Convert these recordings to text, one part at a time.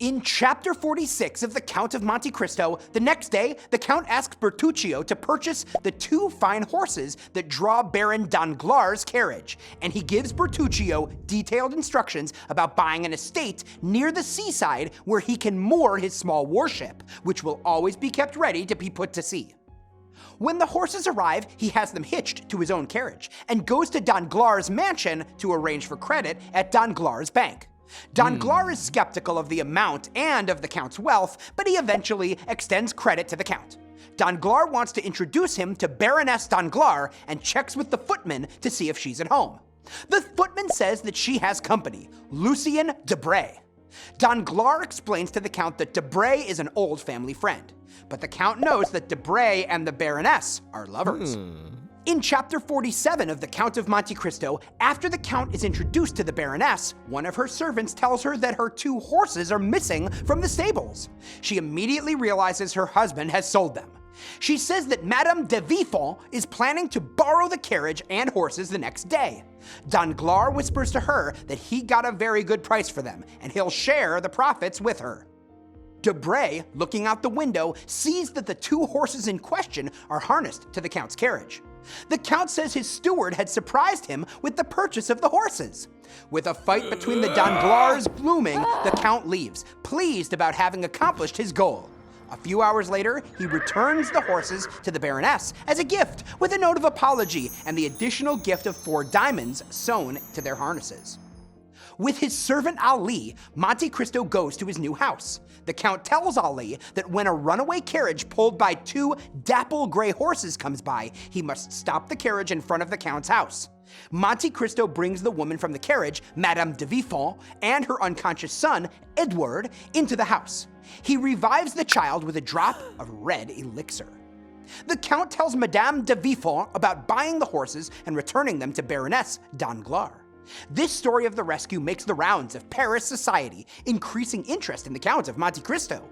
In chapter 46 of the Count of Monte Cristo, the next day, the Count asks Bertuccio to purchase the 2 fine horses that draw Baron Danglars' carriage, and he gives Bertuccio detailed instructions about buying an estate near the seaside where he can moor his small warship, which will always be kept ready to be put to sea. When the horses arrive, he has them hitched to his own carriage and goes to Danglars' mansion to arrange for credit at Danglars' bank. Danglars is skeptical of the amount and of the Count's wealth, but he eventually extends credit to the Count. Danglars wants to introduce him to Baroness Danglars and checks with the footman to see if she's at home. The footman says that she has company, Lucien Debray. Danglars explains to the Count that Debray is an old family friend, but the Count knows that Debray and the Baroness are lovers. In chapter 47 of the Count of Monte Cristo, after the Count is introduced to the Baroness, one of her servants tells her that her 2 horses are missing from the stables. She immediately realizes her husband has sold them. She says that Madame de Villefort is planning to borrow the carriage and horses the next day. Danglars whispers to her that he got a very good price for them, and he'll share the profits with her. Debray, looking out the window, sees that the 2 horses in question are harnessed to the Count's carriage. The Count says his steward had surprised him with the purchase of the horses. With a fight between the Danglars looming, the Count leaves, pleased about having accomplished his goal. A few hours later, he returns the horses to the Baroness as a gift, with a note of apology and the additional gift of 4 diamonds sewn to their harnesses. With his servant Ali, Monte Cristo goes to his new house. The Count tells Ali that when a runaway carriage pulled by 2 dapple gray horses comes by, he must stop the carriage in front of the Count's house. Monte Cristo brings the woman from the carriage, Madame de Villefort, and her unconscious son, Edward, into the house. He revives the child with a drop of red elixir. The Count tells Madame de Villefort about buying the horses and returning them to Baroness Danglars. This story of the rescue makes the rounds of Paris society, increasing interest in the Count of Monte Cristo.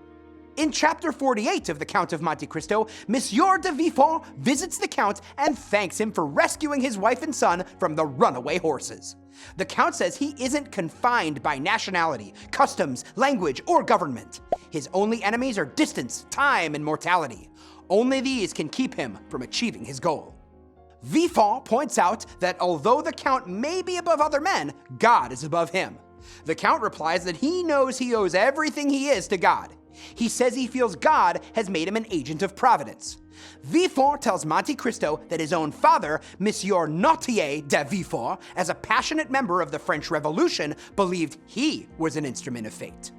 In chapter 48 of the Count of Monte Cristo, Monsieur de Villefort visits the Count and thanks him for rescuing his wife and son from the runaway horses. The Count says he isn't confined by nationality, customs, language, or government. His only enemies are distance, time, and mortality. Only these can keep him from achieving his goal. Villefort points out that although the Count may be above other men, God is above him. The Count replies that he knows he owes everything he is to God. He says he feels God has made him an agent of providence. Villefort tells Monte Cristo that his own father, Monsieur Nautier de Villefort, as a passionate member of the French Revolution, believed he was an instrument of fate.